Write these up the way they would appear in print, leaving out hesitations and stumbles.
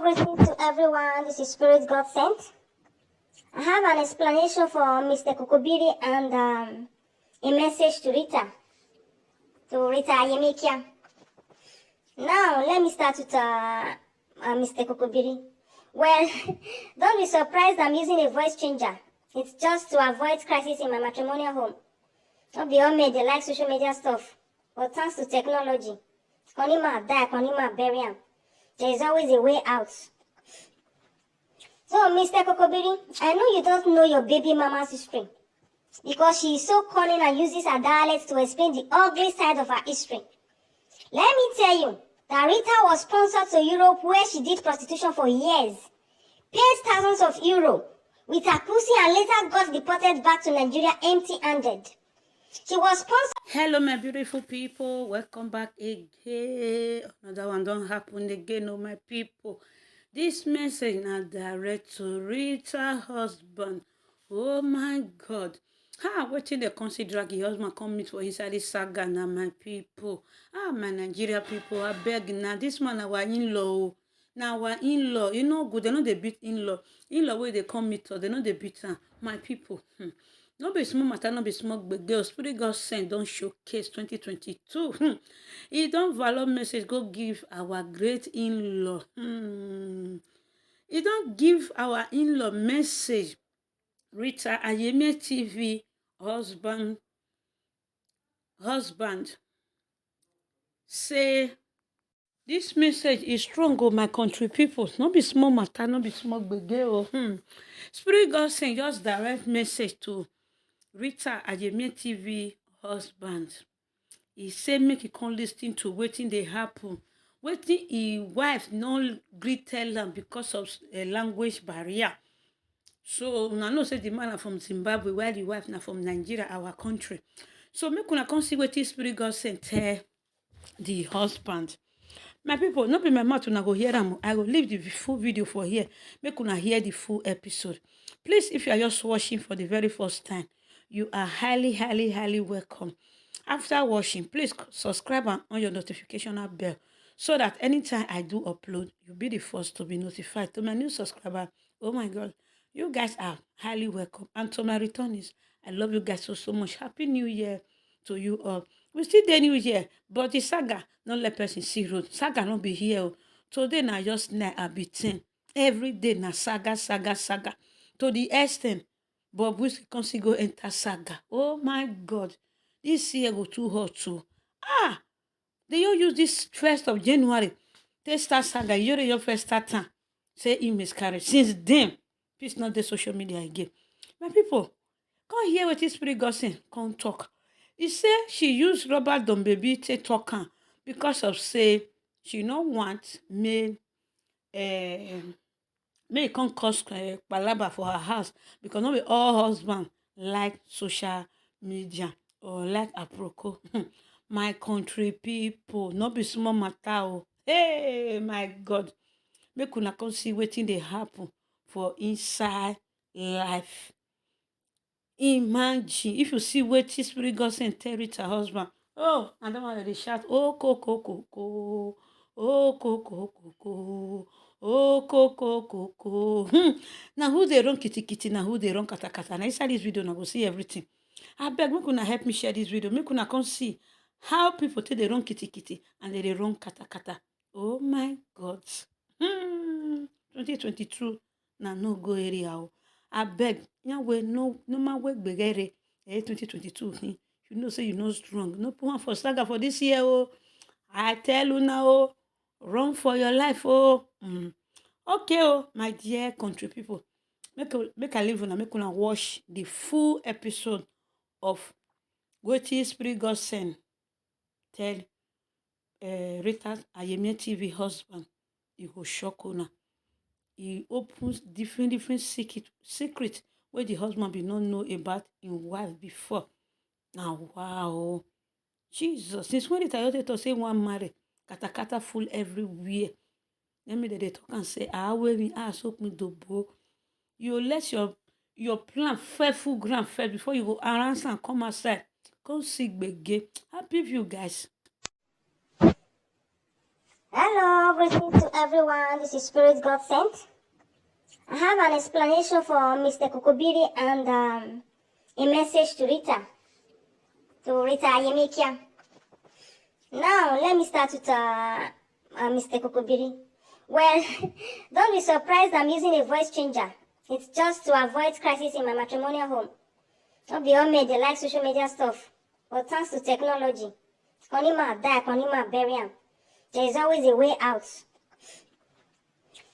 Greetings to everyone. This is Spirit Godsend. I have an explanation for Mr. Kokobiri and a message to Rita Yemikia. Now, let me start with Mr. Kokobiri. Well, don't be surprised I'm using a voice changer. It's just to avoid crisis in my matrimonial home. Not be all made, they like social media stuff. But thanks to technology, Konima die, Konima bury him. There is always a way out. So, Mr. Kokobiri, I know you don't know your baby mama's history because she is so cunning and uses her dialect to explain the ugly side of her history. Let me tell you that Rita was sponsored to Europe where she did prostitution for years, paid thousands of euros with her pussy and later got deported back to Nigeria empty-handed. She was sponsored. Hello, my beautiful people. Welcome back again. Another one don't happen again, oh my people. This message now direct to Rita husband. Oh my God. Watching the consider the husband come meet for inside this saga now, my people. My Nigeria people, I beg now. This man our in-law. Now our in-law, you know good. They know they beat in-law. In-law where they come meet us, they know they beat her. My people. No be small matter, no be small girl. Spirit Godsend don't showcase 2022. He don't value message go give our great in-law. He don't give our in-law message. Rita Ayeme TV husband say this message is strong, oh my country people. No be small matter, no be small girl. Spirit Godsend just direct message to Rita Ayeme TV husband. He say make he come listen to wetin dey happen. Wetin his wife no gree tell am because of a language barrier. So una know say the man na from Zimbabwe while the wife na from Nigeria, our country. So make una come see wetin Spirit Godsend tell the husband. My people, no be my mouth una go hear am. I go leave the full video for here. Make una hear the full episode. Please, if you are just watching for the very first time, you are highly welcome. After watching, please subscribe and on your notification bell so that anytime I do upload, you'll be the first to be notified. To my new subscriber, oh my God, you guys are highly welcome. And to my returnees, I love you guys so much. Happy New Year to you all. We still the New Year, but the saga not let person see road. Saga not be here. Today na just night I be 10. Every day na saga. To the extent, but we can see go enter saga. Oh my God, this year go too hot too. They all use this 1st of January. They start saga. You're your first start time. Say he miscarriage. Since then, please not the social media again. My people, come hear what this Spirit Godsend come talk. He say she used Robert Don baby to talk her because of say she no want me may come cause palaba for her house because not be all husband like social media or like aproko. My country people, not be small matter. Hey, my God, make una come see wetin dey happen for inside life. Imagine if you see wetin Spirit Godsend tell Rita husband. Oh, and that one dey shout, oh, koko, oh, koko, oh, koko. Now who they run kitty, now who they run kata. Now inside this video, now go see everything. I beg, make una help me share this video. Make una come see how people take they run kitty and they run kata. Oh my God. 2022 na no go area. I beg, no man work begere 2022. You know, say you know strong. No put one for saga for this year. Oh, I tell you now, run for your life. Oh, okay. Oh, my dear country people, make I leave una, make una watch the full episode of wetin Spirit Godsend tell Rita Ayeme TV husband. He go shock una. He opens different secret where the husband be not know about his wife before. Now, wow, Jesus! Since when did I to say one marry? Kata full everywhere. Let me they talk and say, where me soak me double. You let your plan full ground first before you go around and come outside. Come see begin. Happy view, guys. Hello, Greetings to everyone. This is Spirit Godsend. I have an explanation for Mr. Kokobiri and a message to Rita Ayemikia. Now, let me start with Mr. Kokobiri. Well, don't be surprised I'm using a voice changer. It's just to avoid crisis in my matrimonial home. Don't be all made, they like social media stuff. But thanks to technology, Konima die, Konima bury him. There is always a way out.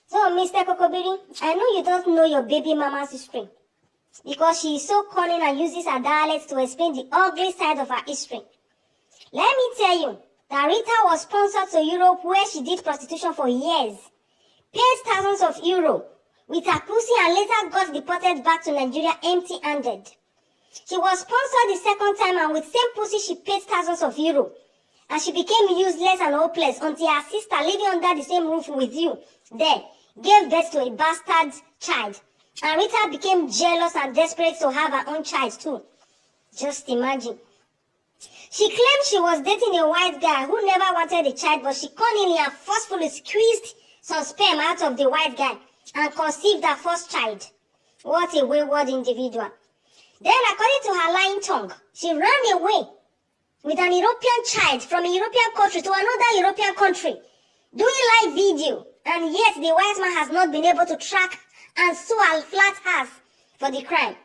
So, Mr. Kokobiri, I know you don't know your baby mama's history because she is so cunning and uses her dialects to explain the ugly side of her history. Let me tell you that Rita was sponsored to Europe where she did prostitution for years, paid thousands of euros with her pussy and later got deported back to Nigeria empty-handed. She was sponsored the second time and with same pussy she paid thousands of euros. And she became useless and hopeless until her sister living under the same roof with you there gave birth to a bastard child. And Rita became jealous and desperate to have her own child too. Just imagine. She claimed she was dating a white guy who never wanted a child, but she cunningly and forcefully squeezed some sperm out of the white guy and conceived her first child. What a wayward individual. Then, according to her lying tongue, she ran away with an European child from a European country to another European country, doing live video, and yet the white man has not been able to track and sue her flat ass for the crime.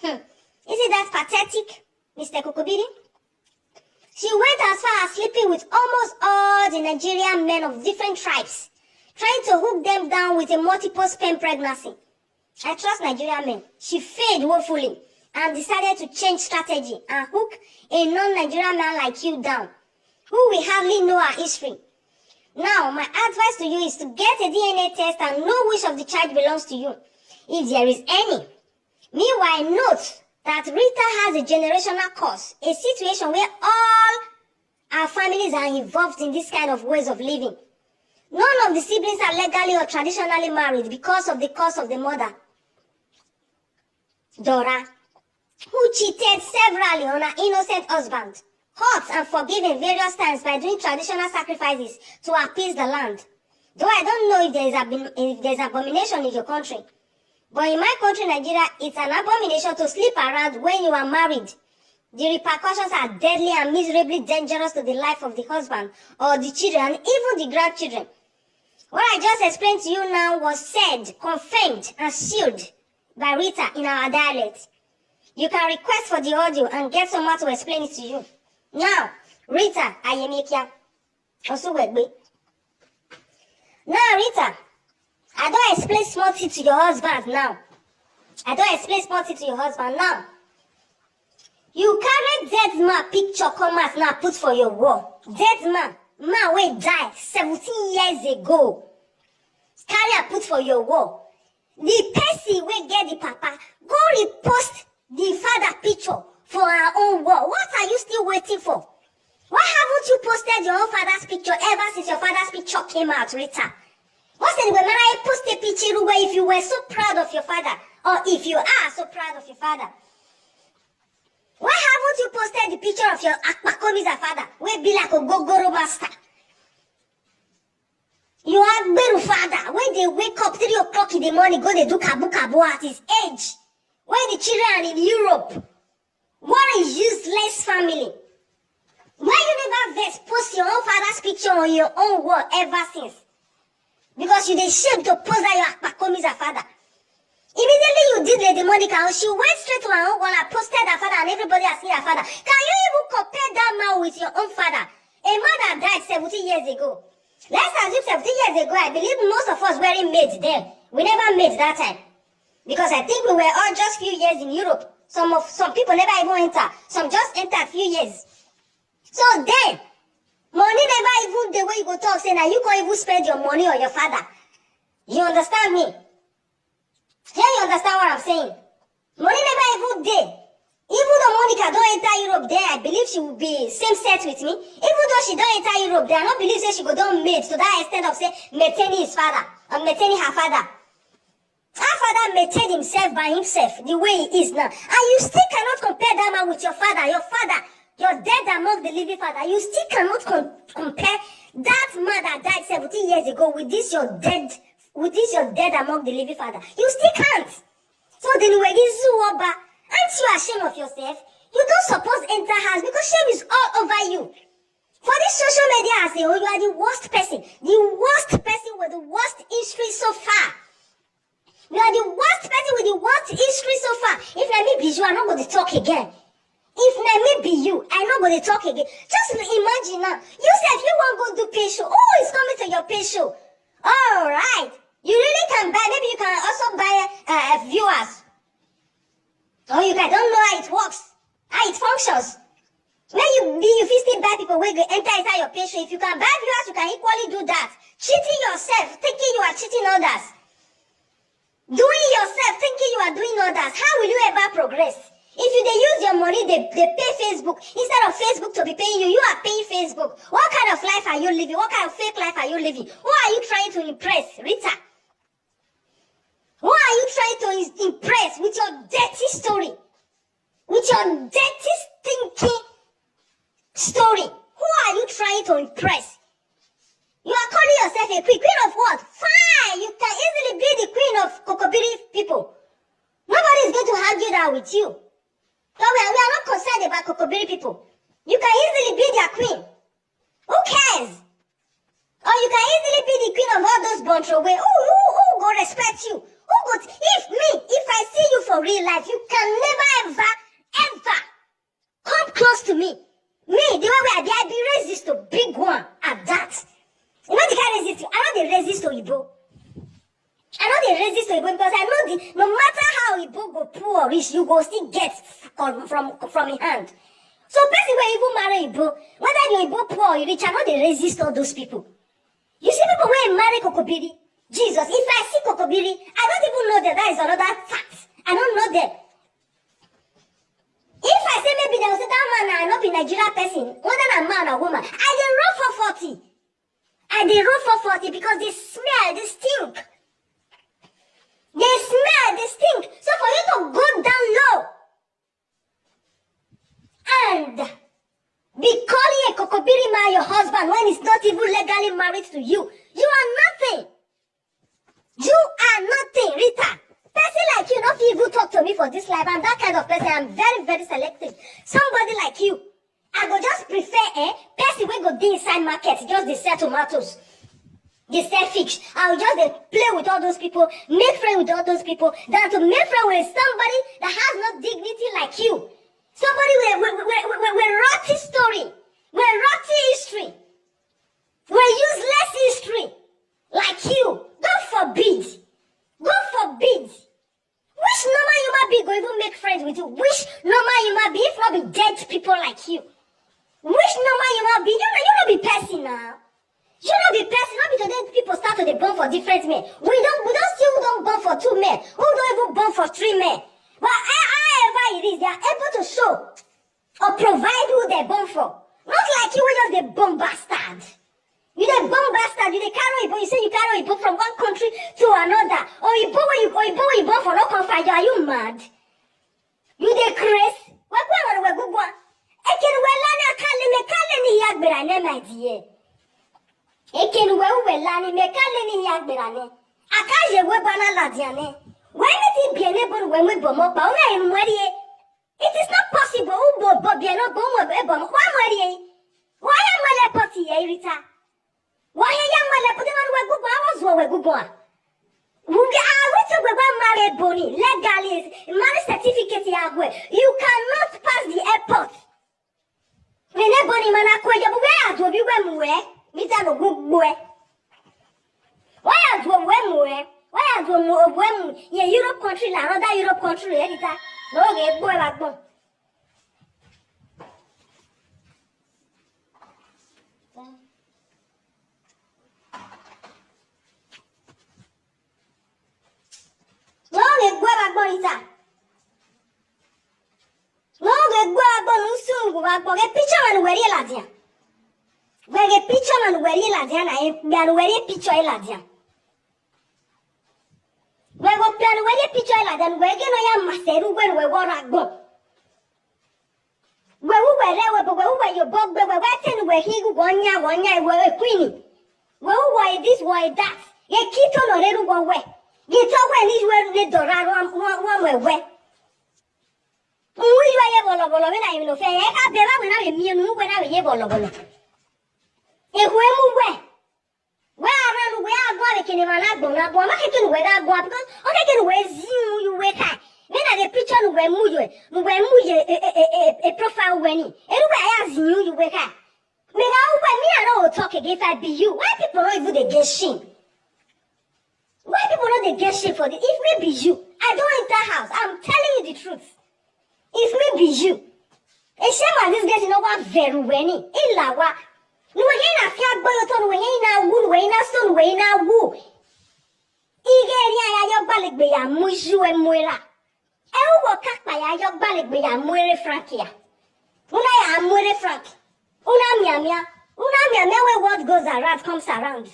Isn't that pathetic, Mr. Kokobiri? She went as far as sleeping with almost all the Nigerian men of different tribes, trying to hook them down with a multiple sperm pregnancy. I trust Nigerian men. She failed woefully and decided to change strategy and hook a non-Nigerian man like you down, who we hardly know our history. Now, my advice to you is to get a DNA test and know which of the child belongs to you, if there is any. Meanwhile, note that Rita has a generational curse, a situation where all our families are involved in this kind of ways of living. None of the siblings are legally or traditionally married because of the curse of the mother, Dora, who cheated severally on her innocent husband, hurt and forgiven various times by doing traditional sacrifices to appease the land. Though I don't know if there is abomination in your country. But in my country, Nigeria, it's an abomination to sleep around when you are married. The repercussions are deadly and miserably dangerous to the life of the husband or the children and even the grandchildren. What I just explained to you now was said, confirmed, and sealed by Rita in our dialect. You can request for the audio and get someone to explain it to you. Now, Rita Ayemikia. Also, wait. Now, Rita, I don't explain small things to your husband now. You carry dead man picture come out now put for your wall. Dead man wey die 17 years ago. Carry and put for your wall. The person wey get the papa, go repost the father picture for our own wall. What are you still waiting for? Why haven't you posted your own father's picture ever since your father's picture came out, Rita? What's the way I post a picture where if you were so proud of your father, or if you are so proud of your father? Why haven't you posted the picture of your Akpakomiza father, where be like a Gogoro master? Your Agberu father, when they wake up 3 o'clock in the morning, go they do kabu kabu at his age. When the children are in Europe, what a useless family. Why you never post your own father's picture on your own wall ever since? Because you dey shame to post that your Akpakomiza father. Immediately you did Lady Monica, she went straight to her own wall and posted her father and everybody has seen her father. Can you even compare that man with your own father? A man that died 70 years ago. Let's assume 70 years ago, I believe most of us weren't maids then. We never made that time. Because I think we were all just few years in Europe. Some people never even enter. Some just entered few years. So then, money never even the way you go talk, say now you can't even spend your money on your father. You understand me? Can you understand what I'm saying? Money never even there. Even though Monica don't enter Europe there, I believe she will be same set with me. Even though she don't enter Europe there, I don't believe say she go down maid to that extent of say maintaining his father or maintaining her father. Her father maintained himself by himself the way he is now. And you still cannot compare that man with your father. Your father, your dead among the living father. You still cannot compare that man that died 70 years ago with this your dead among the living father. You still can't. So then we aren't you ashamed of yourself? You don't suppose enter house because shame is all over you. For this social media as a whole, you are the worst person. The worst person with the worst history so far. You are the worst person with the worst history so far. If let me be you, I'm not going to talk again. If let me be you, I'm not going to talk again. Just imagine now. You said you won't go do pay show. Oh, it's coming to your pay show. All right. You really can buy. Maybe you can also buy viewers. Or you can don't know how it works, how it functions. When you still buy people when you enter inside your pay show. If you can buy viewers, you can equally do that. Cheating yourself, thinking you are cheating others. Doing yourself, thinking you are doing others. How will you ever progress? If you they use your money, they pay Facebook. Instead of Facebook to be paying you, you are paying Facebook. What kind of life are you living? What kind of fake life are you living? Who are you trying to impress, Rita? Who are you trying to impress with your dirty story? With your dirty, stinking story? Who are you trying to impress? You are calling yourself a queen. Queen of what? Fine, you can easily be the queen of Kokobiri people. Nobody is going to argue that with you. So we are not concerned about Kokobiri people. You can easily be their queen. Who cares? Or you can easily be the queen of all those Bontro way. Who go respect you? Who go? If I see you for real life, you can never ever come close to me. Me, the way we are there, I be resist to big one at that. You know the kind of resist. I know the resist to Igbo. I know they resist to Igbo because I know no matter how Igbo go poor or rich, you go still get from in hand. So basically, when Igbo marry Igbo, whether you Igbo poor or rich, I know they resist all those people. You see people when marry Kokobiri, Jesus, if I see Kokobiri, I don't even know that is another fact. I don't know them. If I say maybe there was a man and not be Nigerian person, whether a man or woman, I dey run for 40. I dey run for 40 because they smell, they stink. They smell, they stink. So for you to go down low and be calling a Kokobiri man your husband when he's not even legally married to you, you are nothing. You are nothing, Rita. Person like you not even talk to me for this life. I'm that kind of person. I'm very, very selective. Somebody like you, I go just prefer person when go inside market, just they sell tomatoes. They sell fish. I'll just play with all those people, make friends with all those people, than to make friends with somebody that has no dignity like you. Somebody with rotten story, with rotten history, with useless history, like you. God forbid. God forbid. Which normal human being go even make friends with you? Which normal human being, if not be dead people like you? Which normal human being? You not be person now. You not be person. Not be today people start to the born for different men. We don't born for 2 men. Who don't even born for 3 men. But however it is, they are able to show or provide who they're born for. Not like you, we just the born bastard. You the born bastard. You the carry Igbo. You say you carry Igbo from one country to another. Or Igbo when you born for no confide. Are you mad? You the craze. What one or good one? Eken welani akali me kale ni yagberane my dear. Eken welani me kale ni yagberane. Akaje we bana ladiane. When it is bien able when we bomo pa una in mwedie. It is not possible. But bien no bomo bomo. Why am I lepoti Rita? Why am I lepoti man we good one? I was we good one. Married Bonnie legally marriage certificate you cannot pass the airport. When Bonnie man where do you where? Mita no good boy. Why do when Europe country another Europe country Rita? No get boy like bon. No get boy like bon Rita. No get boy bon soon go back get picture and where you ladia. Where get picture and where you ladia na where you picture ladia. We go plan where you picture like that. We get no ya maseru when we go go. We were your bog we ten we he go one ya we queenie. We this, why that. You keep on a little one way. You talk when this way, the door, one way. We are bolo when I know. I have never when I mean when I hear bolo. If we move way. Where are going to I go, not one can wear that one because I can wear you wake up. When I the picture when a profile when anyway, I ask you wake up. Me I don't talk again if I be you. Why people don't even they get shame? Why people don't they get shame for this? If me be you, I don't enter house. I'm telling you the truth. If me be you, a shame on this guy you know what very when in lawa. No way na fia boy to no way na wu way na so way na wu. Ige ri aya yo balik be ya muju e muela. E wo kakpa ya yo balik be ya muere frankia. Una ya muere frank. Una mia where what goes around comes around.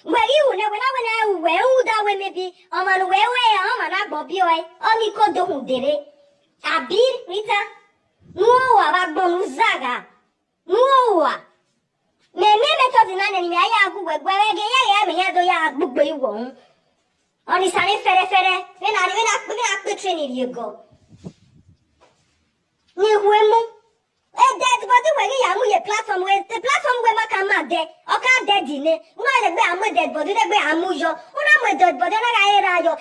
Where you know when I that way maybe man man bobi oi oni ko do hu dere. Abi Rita. No wa ba saga. No. Me method in an enemy. I go where I do ya book by one. On the sunny fere. When I the training you go. You will. That's what the way you are platform where the platform where my come there. Or can't dead in it. Not the way I'm dead body, the way I'm mujo. Una dead body,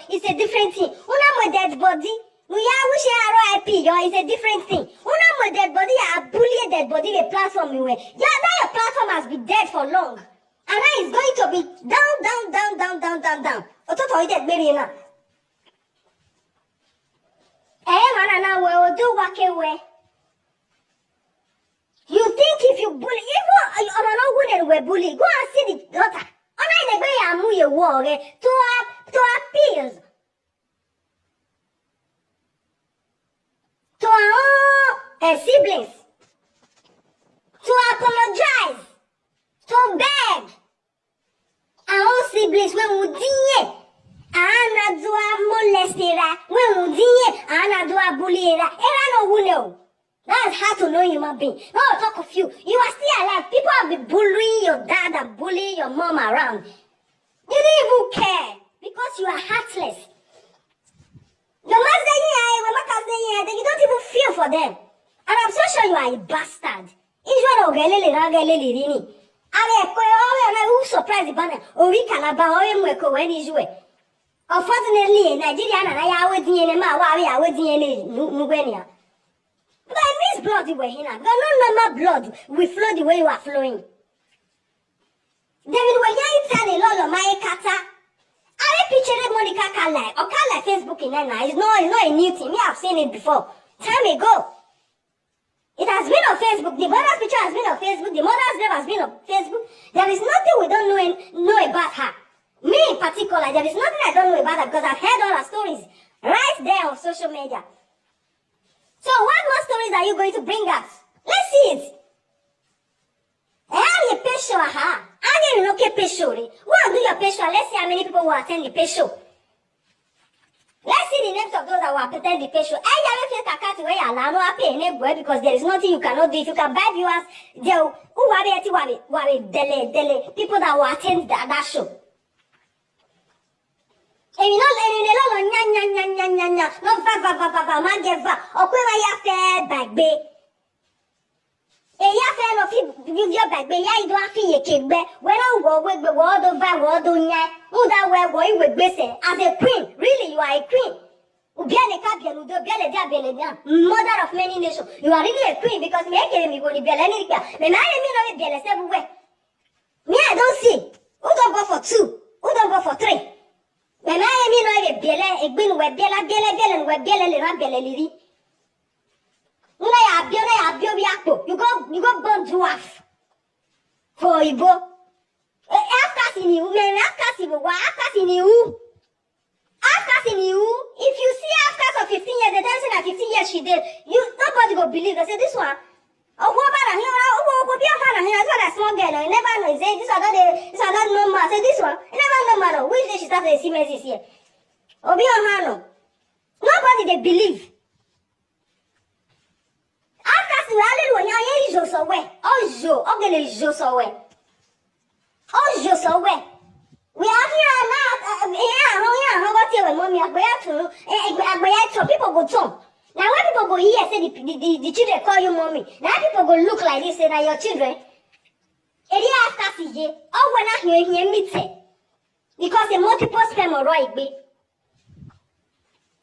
it's a different thing. Una dead body. We are wishing RIP, it's a different thing. Una dead body, a bully dead body, the platform you way. Yeah, now your platform has been dead for long. And now it's going to be down. Ototo dead baby now. Man, now we will do walk away. You think if you bully, even I'm not going to bully, go and see the daughter. On the way I'm with your war to appeal. To our siblings, to apologize, to beg. Our siblings, when we did Anna do a molestera, when we did Anna do a bullyera, and no know. That's how to know human being. No, talk of you. You are still alive. People have been bullying your dad and bullying your mom around. You don't even care because you are heartless. Your master here, you don't even feel for them. And I'm so sure you are a bastard. Who surprised the banner? We can about when he's way. Unfortunately, Nigeria and I are with DNA. But I miss blood the way here. Got no normal blood. We flow the way you are flowing. David, when you tell a lot of my kata. I picture Monica can like or can like Facebook in there. It's not a new thing. Me, I've seen it before. Time ago. It has been on Facebook. The mother's picture has been on Facebook. The mother's name has been on Facebook. There is nothing we don't know about her. Me in particular, there is nothing I don't know about her because I've heard all her stories right there on social media. So what more stories are you going to bring us? Let's see it. How you pay show her? How do you know pay show? What do your pay show? Let's see how many people will attend the pay show. Let's see the names of those that will attend the pay show. I never feel kakati where you allow no pay anywhere because there is nothing you cannot do. If you can buy viewers, there will dele people that will attend that show. And you know, no va, man get va. Okwe ya fair back bay. Ya fair of your back bay. Ya do a fee a cake bear. When I go with the word of word on ya, who that where boy with blessing as a queen. Really, you are a queen. Mother of many nations. You are really a queen because me me go to Belanica. Me no be everywhere. Me I don't see. Who don't go for 2? Who don't go for 3? Me no be bele egbin we bele le ran bele liri. Una ya bio bi akpo. You go burn dwarf. For Ibo. After in you, me after in you. After in you, if you see after of 15 years, the dancing at 15 years she did, nobody will believe. I said this one. Oh, what about here? Oh, be a fan of here. That's what I small girl. I never know. Say this are not normal. I said this one. I never know man. Which day she started to see me this year? Oh, be a hand. Nobody they believe. After the rally when you so well. Oh, okay, so well. Oh, so well. We are here now. What you mommy? People go talk. Now when people go here, say the children call you mommy. Now people go look like this, say that your children. Area after CJ, oh when I hear meet because the multiple sperm or right be.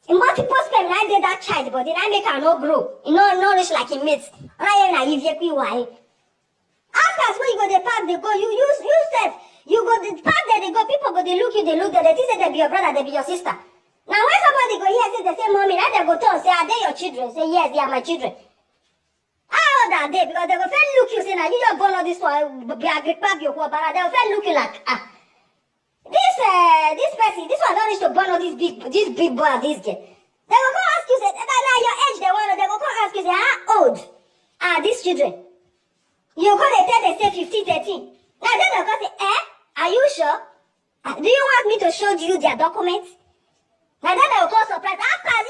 In multiple sperm, I did that child, but then I make her not grow. You know, nourish like it meets. I am naive, why? After when you go the park, they go, you said, you go the park there, they go, people go, they look, they think they be your brother, they be your sister. Now when somebody go here, say, they say, mommy, now they go to say, are they your children? Say, yes, they are my children. How old are they? Because they go, look you, say, now you just born all this one, be a great pap, you go, but they will look you like, this person, this one don't need to born all this big boy and this girl. They will come ask you, say, now your age, they will come ask you, say, how old are these children? You go, they tell, they say 15, 13. Now then they'll go say, are you sure? Do you want me to show you their documents? Now then they'll call surprise. After, that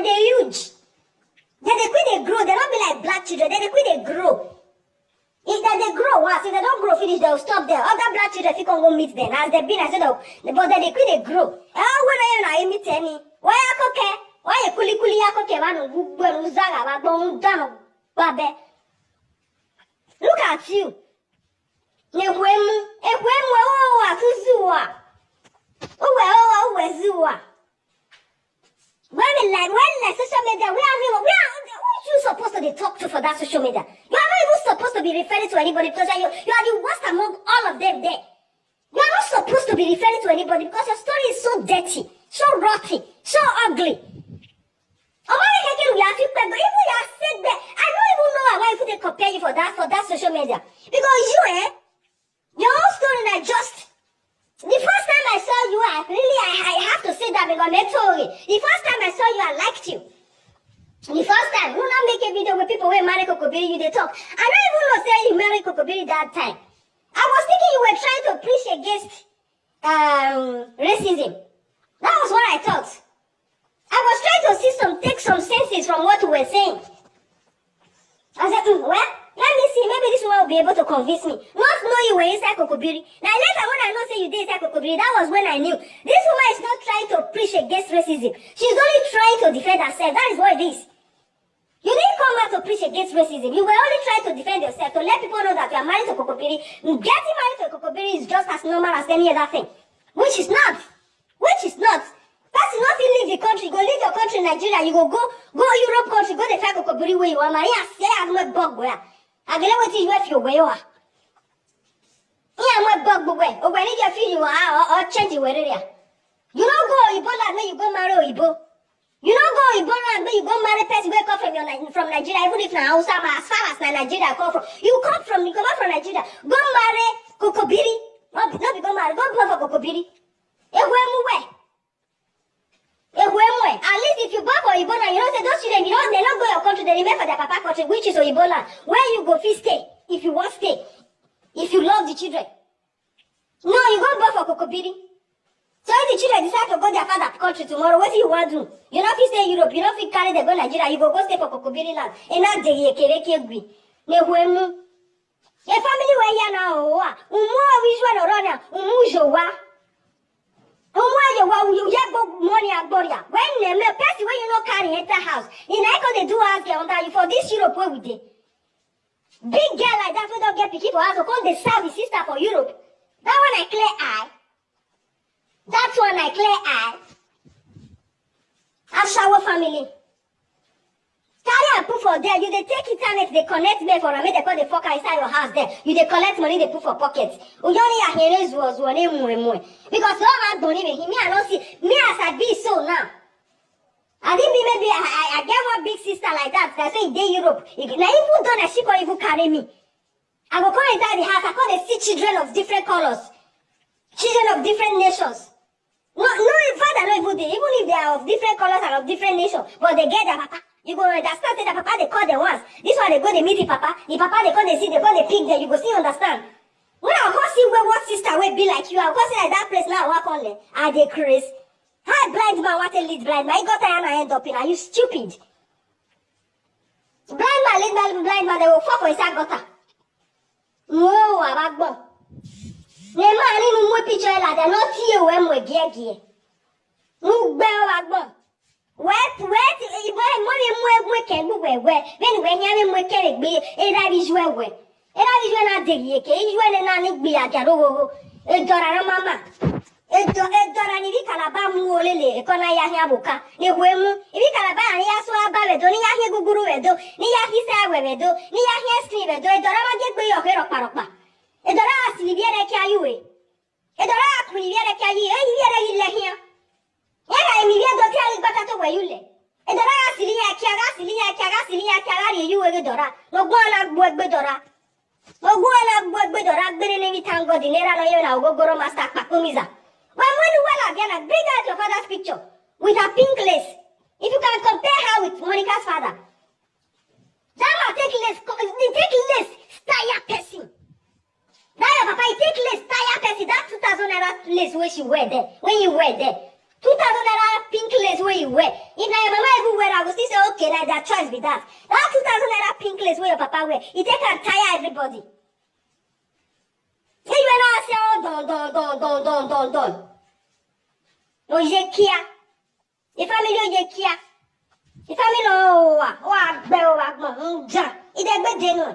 they're huge. Then they quit, they grow. They don't be like black children. Then they quit, they grow. If they grow once, if they don't grow finish, they'll stop there. Other black children, if you can go meet them. As they've been, I said, but then they quit, they grow. Oh, when are you meet any? Why are you okay? Why are you kuli okay? Look at you. When social media, who you supposed to be talk to for that social media? You are not even supposed to be referring to anybody because you are the worst among all of them there. You are not supposed to be referring to anybody because your story is so dirty, so rotten, so ugly. Even you are said that, I don't even know why if they compare you for that social media. Because your own story is just, the first time I saw you, I have to say that because the first time I saw you, I liked you. The first time, you not make a video with people who marry Kokobiri, you they talk. I don't even know say you married Kokobiri that time. I was thinking you were trying to preach against racism. That was what I thought. I was trying to take some senses from what you were saying. I said, well, let me see, maybe this one will be able to convince me. Not know you were inside Kokobiri. Now later when I know say you did inside Kokobiri, that was when I knew. This woman is not trying to preach against racism. She's only trying to defend herself. That is what it is. You didn't come out to preach against racism. You were only trying to defend yourself, to let people know that you are married to Kokobiri. Getting married to Kokobiri is just as normal as any other thing. Which is not. That's not you leave the country. You go leave your country, Nigeria. You go Europe country. Go the fact Kokobiri where you are. Maria say I'm not bug where. I get what you have your way you are. Yeah, I'm not bug where. Or when you feel you are or change your area. You don't go Ebola when you go marry Igbo. You don't go Ebola when you go marry person where come from Nigeria. Even if now as far as Nigeria come from, you come from Nigeria. Go marry Kokobiri. No be go marry. Go for Kokobiri. At least if you born for Ebola, you don't say those children, they don't go your country, they remain for their papa country, which is Ebola. Where you go fit stay, if you want stay, if you love the children. No, you go born for Kokobiri. So if the children decide to go their father country tomorrow, what do you want to do? You don't fit stay Europe, you don't fit carry them go Nigeria, you go stay for Kokobiri land. And not the Kereke. Your family where you now, you get money and Boria. When the person when you not carry enter house, in I they do ask you that you for this Europe where we did. Big girl like that we don't get picky for house, so call the service sister for Europe. That one I clear eye. That one I clear eye. I shower family. Carry and put for there. You they take internet, they connect me for a minute, they call the fucker inside your house there. You they collect money, they put for pockets. Because all my money, me I don't see me as I be so now. I think maybe I get one big sister like that. That's why they Europe. Now even done she can't even carry me. I go come inside the house. I call they see children of different colors, children of different nations. No, father, no even if they are of different colors and of different nations, but they get their papa. You go understand that the papa they call them once. This one they go they meet the papa they call they see they call they pick there. You go see understand. When I go see where what sister will be like you, I go see like that place now. Walk on there. Are they crazy? How blind man want to lead blind man? You got to end up in. Are you stupid? Blind man, lead blind man. They will fall for his gutter. No, I'm not. picture like that, not you when we get here. No bell wagon. Wet, if I can move where, when you make it be, and I is well. And I is when I dig ye, when I be a garo, a Dora Mamma. A Dora Nivi Calabamu, Lily, Conayabuka, Newemu, if Calabani, Yasua Bavedo, Nia Guguruedo, Nia Hisawedo, Nia Histrivedo, a Dora get by your hair of Paropa. A Dora Siliviera Kayue. A Dora Riviera Kayi, and Yera here. Yara Emilia Dotia is better to where you live. And the Rasilia Carari, you a Dora. No one work Bedora. No one work Bedora, Benny Tango, the Nera, Gogoro Master Pacumiza. Well again, bring out your father's picture with a pink lace. If you can compare her with Monica's father. Dama take less, style person. Now, Papa, take less, style person. That 2,000 lace where she wear there, when you wear there. 2,000 pink lace where you wear. If now your mama everywhere, I will still say, okay, like that choice with that. That 2,000 pink lace where your papa wear, it take and tire everybody. Say you now say, oh, don. No, you kia. If family, you kia. If family, oh, bell, it a good dinner.